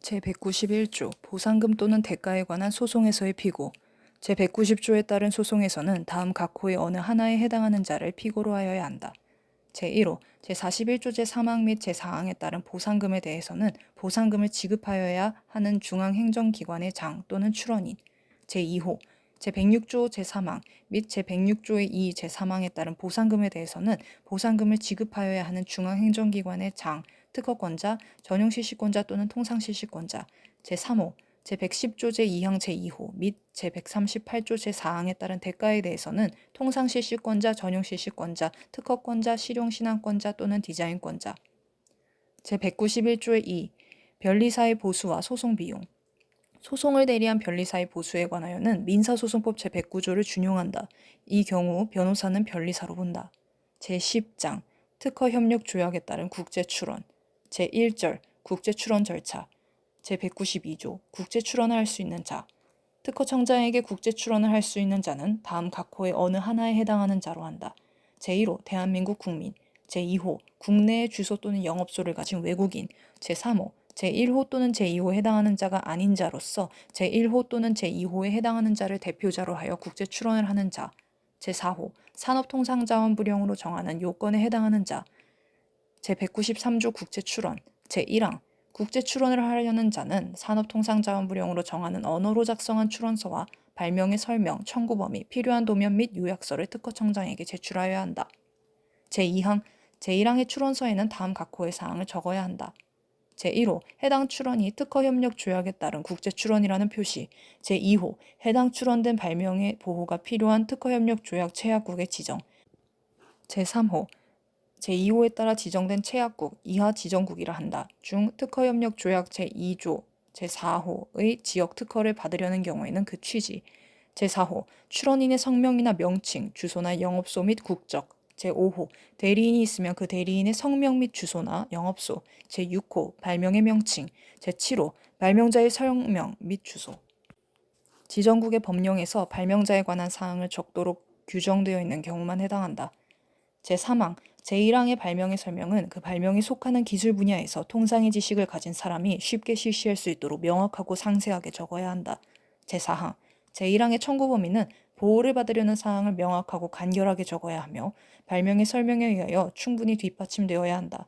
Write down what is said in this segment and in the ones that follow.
제191조 보상금 또는 대가에 관한 소송에서의 피고. 제190조에 따른 소송에서는 다음 각호의 어느 하나에 해당하는 자를 피고로 하여야 한다. 제1호, 제41조 제3항 및 제4항에 따른 보상금에 대해서는 보상금을 지급하여야 하는 중앙행정기관의 장 또는 출원인. 제2호, 제106조 제3항 및 제106조의 2 제3항에 따른 보상금에 대해서는 보상금을 지급하여야 하는 중앙행정기관의 장, 특허권자, 전용실시권자 또는 통상실시권자. 제3호, 제110조 제2항 제2호 및 제138조 제4항에 따른 대가에 대해서는 통상실시권자, 전용실시권자, 특허권자, 실용신안권자 또는 디자인권자. 제191조의 2. 변리사의 보수와 소송비용. 소송을 대리한 변리사의 보수에 관하여는 민사소송법 제109조를 준용한다. 이 경우 변호사는 변리사로 본다. 제10장 특허협력조약에 따른 국제출원. 제1절 국제출원 절차. 제192조 국제출원을 할 수 있는 자. 특허청장에게 국제출원을 할 수 있는 자는 다음 각호의 어느 하나에 해당하는 자로 한다. 제1호 대한민국 국민. 제2호 국내에 주소 또는 영업소를 가진 외국인. 제3호 제1호 또는 제2호에 해당하는 자가 아닌 자로서 제1호 또는 제2호에 해당하는 자를 대표자로 하여 국제출원을 하는 자. 제4호 산업통상자원부령으로 정하는 요건에 해당하는 자. 제193조 국제출원. 제1항 국제출원을 하려는 자는 산업통상자원부령으로 정하는 언어로 작성한 출원서와 발명의 설명, 청구 범위, 필요한 도면 및 요약서를 특허청장에게 제출하여야 한다. 제2항 제1항의 출원서에는 다음 각호의 사항을 적어야 한다. 제1호 해당 출원이 특허협력 조약에 따른 국제출원이라는 표시. 제2호 해당 출원된 발명의 보호가 필요한 특허협력 조약 채약국의 지정. 제3호 제2호에 따라 지정된 채약국 이하 지정국이라 한다. 중 특허협력 조약 제2조 제4호의 지역 특허를 받으려는 경우에는 그 취지. 제4호 출원인의 성명이나 명칭, 주소나 영업소 및 국적. 제5호 대리인이 있으면 그 대리인의 성명 및 주소나 영업소. 제6호 발명의 명칭. 제7호 발명자의 성명 및 주소. 지정국의 법령에서 발명자에 관한 사항을 적도록 규정되어 있는 경우만 해당한다. 제3항 제1항의 발명의 설명은 그 발명이 속하는 기술 분야에서 통상의 지식을 가진 사람이 쉽게 실시할 수 있도록 명확하고 상세하게 적어야 한다. 제4항 제1항의 청구 범위는 보호를 받으려는 사항을 명확하고 간결하게 적어야 하며 발명의 설명에 의하여 충분히 뒷받침되어야 한다.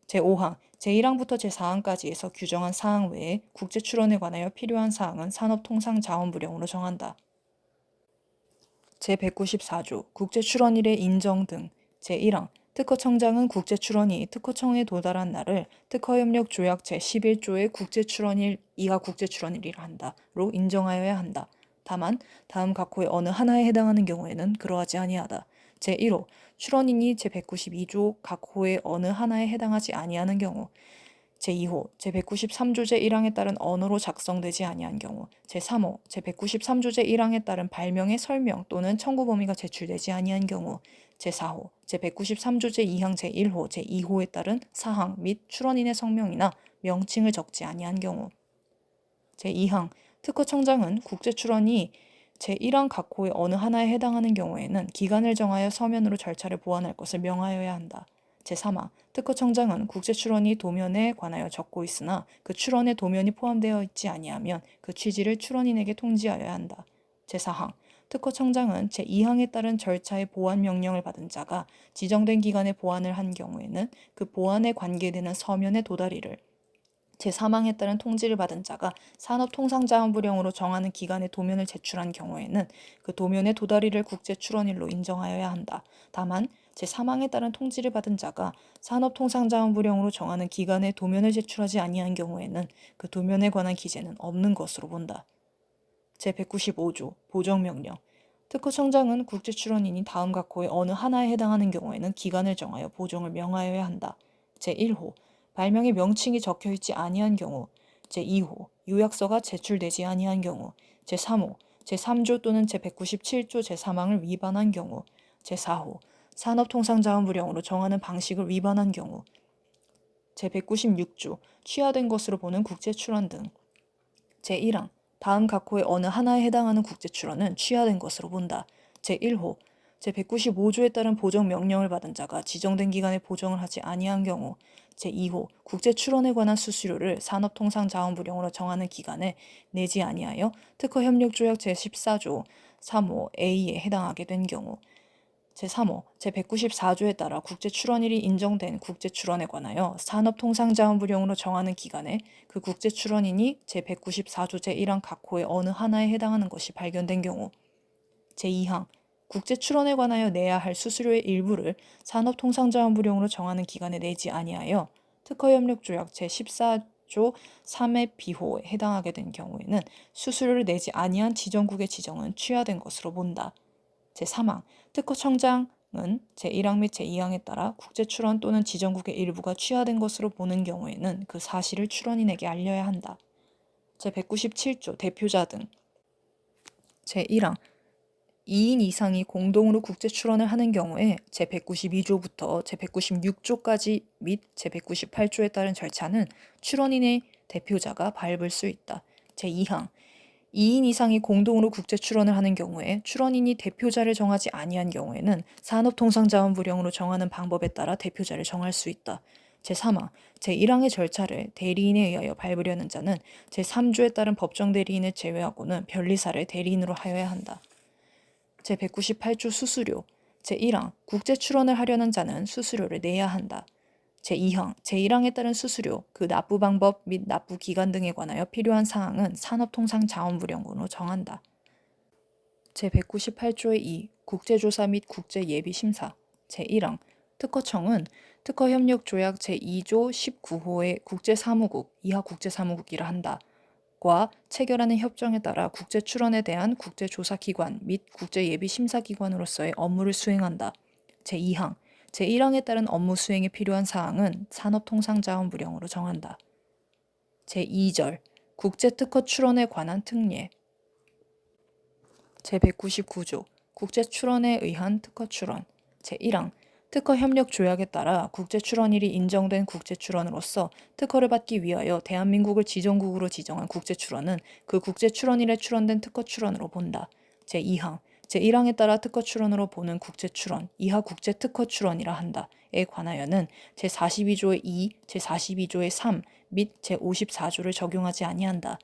제5항 제1항부터 제4항까지에서 규정한 사항 외에 국제출원에 관하여 필요한 사항은 산업통상자원부령으로 정한다. 제194조 국제출원일의 인정 등. 제1항 특허청장은 국제출원이 특허청에 도달한 날을 특허협력 조약 제11조의 국제출원일 이하 국제출원일이라 한다로 인정하여야 한다. 다만 다음 각호의 어느 하나에 해당하는 경우에는 그러하지 아니하다. 제1호 출원인이 제192조 각호의 어느 하나에 해당하지 아니하는 경우. 제2호 제193조 제1항에 따른 언어로 작성되지 아니한 경우. 제3호 제193조 제1항에 따른 발명의 설명 또는 청구 범위가 제출되지 아니한 경우. 제4호 제193조 제2항 제1호 제2호에 따른 사항 및 출원인의 성명이나 명칭을 적지 아니한 경우. 제2항 특허청장은 국제출원이 제1항 각호의 어느 하나에 해당하는 경우에는 기간을 정하여 서면으로 절차를 보완할 것을 명하여야 한다. 제3항 특허청장은 국제출원이 도면에 관하여 적고 있으나 그 출원에 도면이 포함되어 있지 아니하면 그 취지를 출원인에게 통지하여야 한다. 제4항 특허청장은 제2항에 따른 절차의 보완 명령을 받은 자가 지정된 기간에 보완을 한 경우에는 그 보완에 관계되는 서면의 도달이를, 제3항에 따른 통지를 받은 자가 산업통상자원부령으로 정하는 기간에 도면을 제출한 경우에는 그 도면의 도달이를 국제출원일로 인정하여야 한다. 다만 제3항에 따른 통지를 받은 자가 산업통상자원부령으로 정하는 기간에 도면을 제출하지 아니한 경우에는 그 도면에 관한 기재는 없는 것으로 본다. 제195조 보정명령 특허청장은 국제출원인이 다음 각호의 어느 하나에 해당하는 경우에는 기간을 정하여 보정을 명하여야 한다. 제1호 발명의 명칭이 적혀있지 아니한 경우. 제2호 요약서가 제출되지 아니한 경우. 제3호 제3조 또는 제197조 제3항을 위반한 경우. 제4호 산업통상자원부령으로 정하는 방식을 위반한 경우. 제196조 취하된 것으로 보는 국제출원 등. 제1항 다음 각호의 어느 하나에 해당하는 국제출원은 취하된 것으로 본다. 제1호 제195조에 따른 보정 명령을 받은 자가 지정된 기간에 보정을 하지 아니한 경우 제2호 국제 출원에 관한 수수료를 산업통상자원부령으로 정하는 기간에 내지 아니하여 특허협력조약 제14조 3호 A에 해당하게 된 경우 제3호 제194조에 따라 국제 출원일이 인정된 국제 출원에 관하여 산업통상자원부령으로 정하는 기간에 그 국제 출원인이 제194조 제1항 각 호의 어느 하나에 해당하는 것이 발견된 경우 제2항 국제 출원에 관하여 내야 할 수수료의 일부를 산업통상자원부령으로 정하는 기간에 내지 아니하여 특허협력조약 제14조 3의 B호에 해당하게 된 경우에는 수수료를 내지 아니한 지정국의 지정은 취하된 것으로 본다. 제3항 특허청장은 제1항 및 제2항에 따라 국제 출원 또는 지정국의 일부가 취하된 것으로 보는 경우에는 그 사실을 출원인에게 알려야 한다. 제197조 대표자 등 제1항 2인 이상이 공동으로 국제 출원을 하는 경우에 제192조부터 제196조까지 및 제198조에 따른 절차는 출원인의 대표자가 밟을 수 있다. 제2항 2인 이상이 공동으로 국제 출원을 하는 경우에 출원인이 대표자를 정하지 아니한 경우에는 산업통상자원부령으로 정하는 방법에 따라 대표자를 정할 수 있다. 제3항 제1항의 절차를 대리인에 의하여 밟으려는 자는 제3조에 따른 법정 대리인을 제외하고는 변리사를 대리인으로 하여야 한다. 제198조 수수료 제1항 국제 출원을 하려는 자는 수수료를 내야 한다. 제2항 제1항에 따른 수수료, 그 납부 방법 및 납부 기간 등에 관하여 필요한 사항은 산업통상자원부령으로 정한다. 제198조의 2 국제조사 및 국제예비심사 제1항 특허청은 특허협력조약 제2조 19호의 국제사무국 이하 국제사무국이라 한다. 과 체결하는 협정에 따라 국제 출원에 대한 국제조사기관 및 국제예비심사기관으로서의 업무를 수행한다. 제2항 제1항에 따른 업무 수행에 필요한 사항은 산업통상자원부령으로 정한다. 제2절 국제특허 출원에 관한 특례 제199조 국제 출원에 의한 특허 출원 제1항 특허 협력 조약에 따라 국제 출원일이 인정된 국제 출원으로서 특허를 받기 위하여 대한민국을 지정국으로 지정한 국제 출원은 그 국제 출원일에 출원된 특허 출원으로 본다. 제2항 제1항에 따라 특허 출원으로 보는 국제 출원 이하 국제 특허 출원이라 한다에 관하여는 제42조의 2, 제42조의 3 및 제54조를 적용하지 아니한다.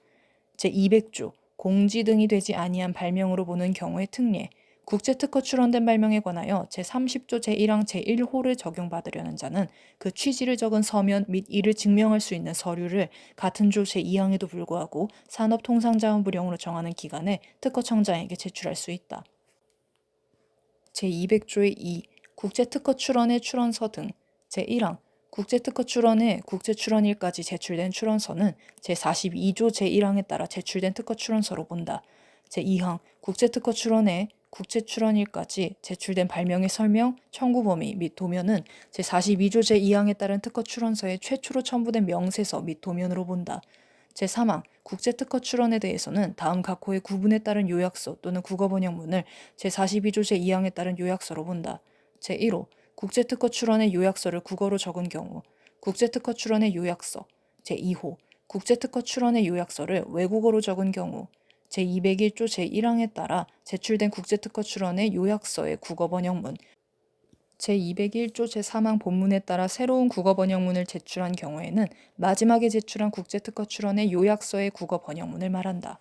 제200조 공지 등이 되지 아니한 발명으로 보는 경우의 특례 국제특허 출원된 발명에 관하여 제30조 제1항 제1호를 적용받으려는 자는 그 취지를 적은 서면 및 이를 증명할 수 있는 서류를 같은 조 제2항에도 불구하고 산업통상자원부령으로 정하는 기간에 특허청장에게 제출할 수 있다. 제200조의 2 국제특허 출원의 출원서 등 제1항 국제특허 출원의 국제 출원일까지 제출된 출원서는 제42조 제1항에 따라 제출된 특허 출원서로 본다. 제2항 국제특허 출원의 국제 출원일까지 제출된 발명의 설명, 청구 범위 및 도면은 제42조 제2항에 따른 특허 출원서의 최초로 첨부된 명세서 및 도면으로 본다. 제3항 국제특허 출원에 대해서는 다음 각 호의 구분에 따른 요약서 또는 국어 번역문을 제42조 제2항에 따른 요약서로 본다. 제1호 국제특허 출원의 요약서를 국어로 적은 경우 국제특허 출원의 요약서 제2호 국제특허 출원의 요약서를 외국어로 적은 경우 제201조 제1항에 따라 제출된 국제특허 출원의 요약서의 국어 번역문 제201조 제3항 본문에 따라 새로운 국어 번역문을 제출한 경우에는 마지막에 제출한 국제특허 출원의 요약서의 국어 번역문을 말한다.